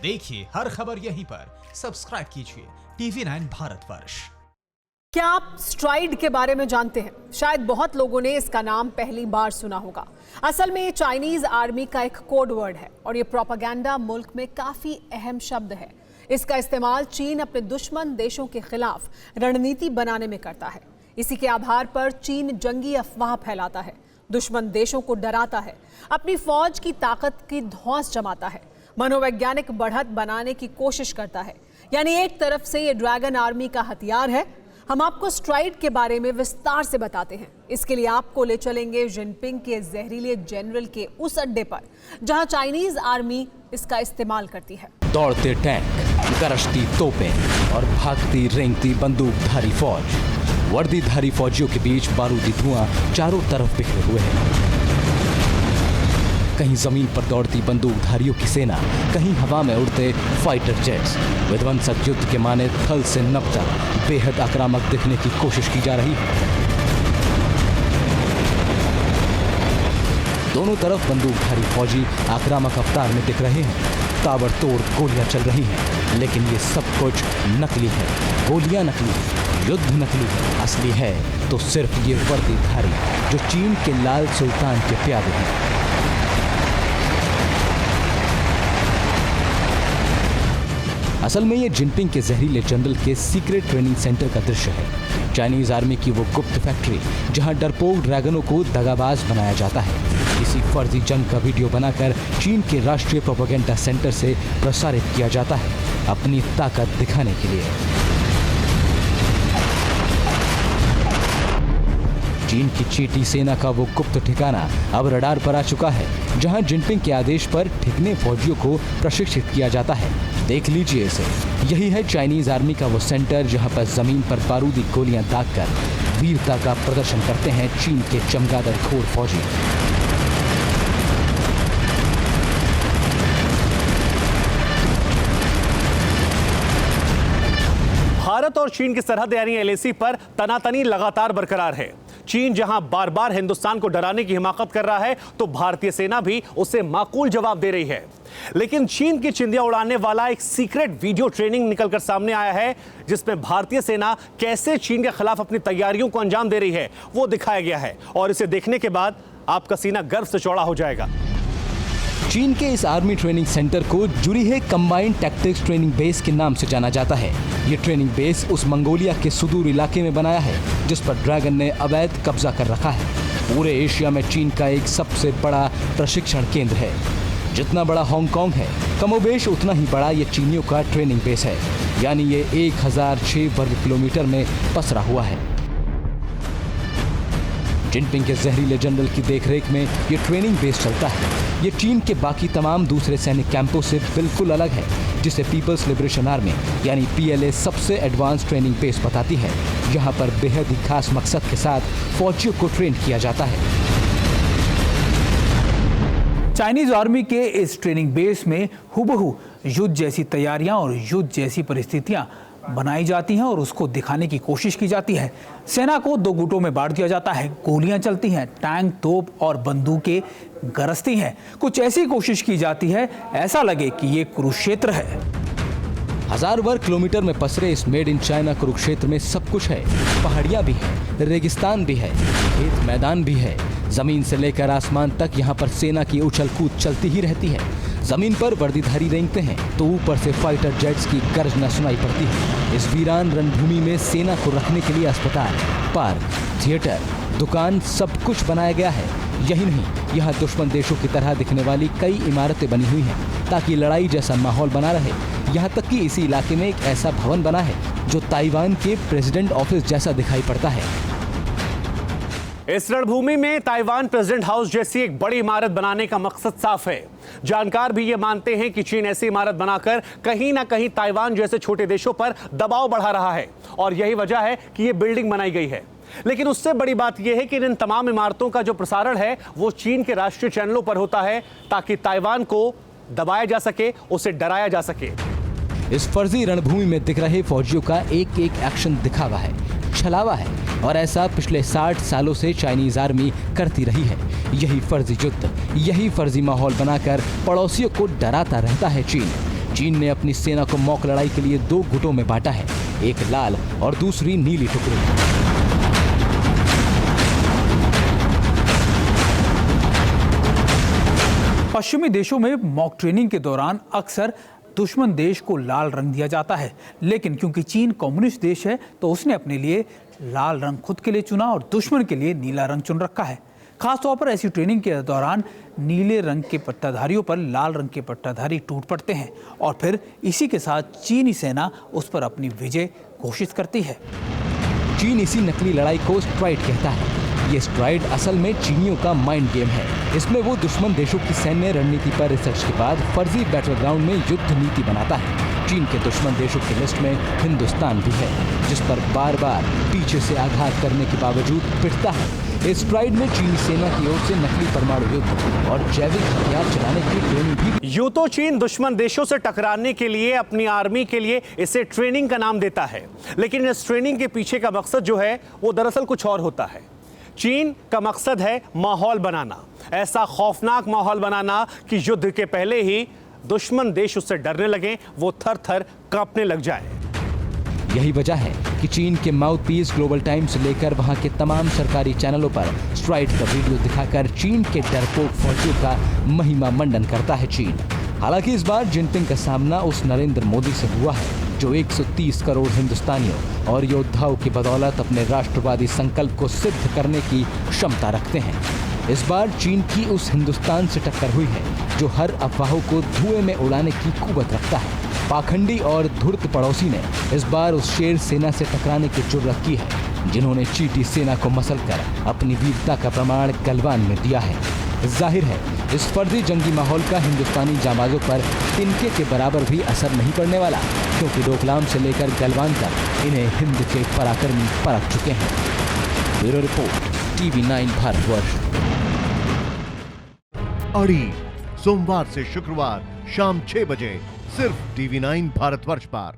देखिए हर खबर यहीं पर। सब्सक्राइब कीजिए TV9 भारतवर्ष। क्या आप स्ट्राइड के बारे में जानते हैं? शायद बहुत लोगों ने इसका नाम पहली बार सुना होगा। असल में ये चाइनीज आर्मी का एक कोड वर्ड है और ये प्रोपेगेंडा मुल्क में काफी अहम शब्द है। इसका इस्तेमाल चीन अपने दुश्मन देशों के खिलाफ रणनीति बनाने में करता है। इसी के आधार पर चीन जंगी अफवाह फैलाता है, दुश्मन देशों को डराता है, अपनी फौज की ताकत की धौंस जमाता है, मनोवैज्ञानिक बढ़त बनाने की कोशिश करता है। यानी एक तरफ से ये ड्रैगन आर्मी का हथियार है। हम आपको स्ट्राइड के बारे में विस्तार से बताते हैं। इसके लिए आपको ले चलेंगे जिनपिंग के जहरीले जनरल के उस अड्डे पर जहां चाइनीज आर्मी इसका इस्तेमाल करती है। दौड़ते टैंक, गरजती तोपें और भागती रेंगती बंदूकधारी फौज, वर्दीधारी फौजियों के बीच बारूदी धुआं चारों तरफ बिखरे हुए है। कहीं जमीन पर दौड़ती बंदूकधारियों की सेना, कहीं हवा में उड़ते फाइटर जेट्स। विध्वंसक युद्ध के माने थल से नभ तक बेहद आक्रामक दिखने की कोशिश की जा रही है। दोनों तरफ बंदूकधारी फौजी आक्रामक अवतार में दिख रहे हैं। ताबड़तोड़ गोलियां चल रही हैं, लेकिन ये सब कुछ नकली है। गोलियां नकली है, युद्ध नकली है, असली है तो सिर्फ ये वर्दीधारी जो चीन के लाल सुल्तान के प्यादे हैं। असल में ये जिनपिंग के जहरीले जनरल के सीक्रेट ट्रेनिंग सेंटर का दृश्य है। चाइनीज आर्मी की वो गुप्त फैक्ट्री जहां डरपोक ड्रैगनों को दगाबाज बनाया जाता है। इसी फर्जी जंग का वीडियो बनाकर चीन के राष्ट्रीय प्रोपेगेंडा सेंटर से प्रसारित किया जाता है अपनी ताकत दिखाने के लिए। चीन की चीटी सेना का वो गुप्त ठिकाना अब रडार पर आ चुका है, जहां जिनपिंग के आदेश पर ठिकने फौजियों को प्रशिक्षित किया जाता है। देख लीजिए इसे। यही है चाइनीज आर्मी का वो सेंटर जहां पर जमीन पर बारूदी गोलियां दागकर वीरता का प्रदर्शन करते हैं चीन के चमगादड़ खोर फौजी। भारत और चीन की सरहद यानी LAC पर तनातनी लगातार बरकरार है। चीन जहां बार बार हिंदुस्तान को डराने की हिमाकत कर रहा है, तो भारतीय सेना भी उसे माकूल जवाब दे रही है। लेकिन चीन की चिंदियां उड़ाने वाला एक सीक्रेट वीडियो ट्रेनिंग निकलकर सामने आया है, जिसमें भारतीय सेना कैसे चीन के खिलाफ अपनी तैयारियों को अंजाम दे रही है वो दिखाया गया है। और इसे देखने के बाद आपका सीना गर्व से चौड़ा हो जाएगा। चीन के इस आर्मी ट्रेनिंग सेंटर को जुरीहे कंबाइंड टैक्टिक्स ट्रेनिंग बेस के नाम से जाना जाता है। ये ट्रेनिंग बेस उस मंगोलिया के सुदूर इलाके में बनाया है जिस पर ड्रैगन ने अवैध कब्जा कर रखा है। पूरे एशिया में चीन का एक सबसे बड़ा प्रशिक्षण केंद्र है। जितना बड़ा हांगकांग है, कमोबेश उतना ही बड़ा ये चीनियों का ट्रेनिंग बेस है। यानी ये 1006 वर्ग किलोमीटर में पसरा हुआ है। जिनपिंग के जहरीले जनरल की देखरेख में ये ट्रेनिंग बेस चलता है। ये चीन के बाकी तमाम दूसरे सैनिक कैंपों से बिल्कुल अलग है, जिसे पीपल्स लिबरेशन आर्मी यानी PLA सबसे एडवांस ट्रेनिंग बेस बताती है। यहाँ पर बेहद ही खास मकसद के साथ फौजियों को ट्रेन किया जाता है। चाइनीज आर्मी के इस ट्रेनिंग बेस में हुबहू युद्ध जैसी तैयारियां और युद्ध जैसी परिस्थितियां बनाई जाती हैं और उसको दिखाने की कोशिश की जाती है। सेना को 2 गुटों में बांट दिया जाता है। गोलियां चलती हैं, टैंक, तोप और बंदूकें गरजती हैं। कुछ ऐसी कोशिश की जाती है ऐसा लगे कि ये कुरुक्षेत्र है। 1000 वर्ग किलोमीटर में पसरे इस मेड इन चाइना कुरुक्षेत्र में सब कुछ है। पहाड़ियां भी है, रेगिस्तान भी है, खेत मैदान भी है। जमीन से लेकर आसमान तक यहाँ पर सेना की उछल कूद चलती ही रहती है। जमीन पर वर्दीधारी रेंगते हैं तो ऊपर से फाइटर जेट्स की गर्जना सुनाई पड़ती है। इस वीरान रणभूमि में सेना को रखने के लिए अस्पताल, पार्क, थिएटर, दुकान सब कुछ बनाया गया है। यही नहीं, यहाँ दुश्मन देशों की तरह दिखने वाली कई इमारतें बनी हुई हैं ताकि लड़ाई जैसा माहौल बना रहे। यहाँ तक कि इसी इलाके में एक ऐसा भवन बना है जो ताइवान के प्रेसिडेंट ऑफिस जैसा दिखाई पड़ता है। इस रणभूमि में ताइवान प्रेसिडेंट हाउस जैसी एक बड़ी इमारत बनाने का मकसद साफ है। जानकार भी ये मानते हैं कि चीन ऐसी इमारत बनाकर कहीं ना कहीं ताइवान जैसे छोटे देशों पर दबाव बढ़ा रहा है और यही वजह है कि ये बिल्डिंग बनाई गई है। लेकिन उससे बड़ी बात यह है कि इन तमाम इमारतों का जो प्रसारण है वो चीन के राष्ट्रीय चैनलों पर होता है ताकि ताइवान को दबाया जा सके, उसे डराया जा सके। इस फर्जी रणभूमि में दिख रहे फौजियों का एक एक एक्शन दिखावा है, छलावा है और ऐसा पिछले 60 सालों से चाइनीज आर्मी करती रही है। यही फर्जी युद्ध, यही फर्जी माहौल बनाकर पड़ोसियों को डराता रहता है चीन। चीन ने अपनी सेना को मॉक लड़ाई के लिए 2 गुटों में बांटा है, एक लाल और दूसरी नीली टुकड़ी। पश्चिमी देशों में मॉक ट्रेनिंग के दौरान अक्सर दुश्मन देश को लाल रंग दिया जाता है, लेकिन क्योंकि चीन कम्युनिस्ट देश है तो उसने अपने लिए लाल रंग खुद के लिए चुना और दुश्मन के लिए नीला रंग चुन रखा है। खासतौर पर ऐसी ट्रेनिंग के दौरान नीले रंग के पट्टाधारियों पर लाल रंग के पट्टाधारी टूट पड़ते हैं और फिर इसी के साथ चीनी सेना उस पर अपनी विजय घोषित करती है। चीन इसी नकली लड़ाई को स्ट्राइड कहता है। ये स्ट्राइड असल में चीनियों का माइंड गेम है। इसमें वो दुश्मन देशों की सैन्य रणनीति पर रिसर्च के बाद फर्जी बैटल ग्राउंड में युद्ध नीति बनाता है। चीन के दुश्मन देशों की लिस्ट में हिंदुस्तान भी है, जिस पर बार बार पीछे से आघात करने के बावजूद पिटता है। इस स्ट्राइड में चीनी सेना की ओर से नकली परमाणु युद्ध और जैविक हथियार चलाने की ट्रेनिंग भी। यूं तो चीन दुश्मन देशों से टकराने के लिए अपनी आर्मी के लिए इसे ट्रेनिंग का नाम देता है, लेकिन इस ट्रेनिंग के पीछे का मकसद जो है वो दरअसल कुछ और होता है। चीन का मकसद है माहौल बनाना, ऐसा खौफनाक माहौल बनाना कि युद्ध के पहले ही दुश्मन देश उससे डरने लगे, वो थर थर कांपने लग जाए। यही वजह है कि चीन के माउथपीस ग्लोबल टाइम्स से लेकर वहां के तमाम सरकारी चैनलों पर स्ट्राइड का वीडियो दिखाकर चीन के डरपोक फौजियों का महिमा मंडन करता है चीन। हालांकि इस बार जिनपिंग का सामना उस नरेंद्र मोदी से हुआ है जो 130 करोड़ हिंदुस्तानियों और योद्धाओं की बदौलत अपने राष्ट्रवादी संकल्प को सिद्ध करने की क्षमता रखते हैं। इस बार चीन की उस हिंदुस्तान से टक्कर हुई है जो हर अफवाहों को धुएं में उड़ाने की कुवत रखता है। पाखंडी और धूर्त पड़ोसी ने इस बार उस शेर सेना से टकराने की जुर्रत की है जिन्होंने चीटी सेना को मसलकर अपनी वीरता का प्रमाण गलवान में दिया है। जाहिर है इस फर्जी जंगी माहौल का हिंदुस्तानी जांबाजों पर तिनके के बराबर भी असर नहीं पड़ने वाला, क्योंकि डोकलाम से लेकर गलवान तक इन्हें हिंद के पराक्रमी परख चुके हैं। Bureau report, TV9 Bharatvarsh. अड़ी सोमवार से शुक्रवार शाम 6 बजे सिर्फ TV9 भारतवर्ष पर।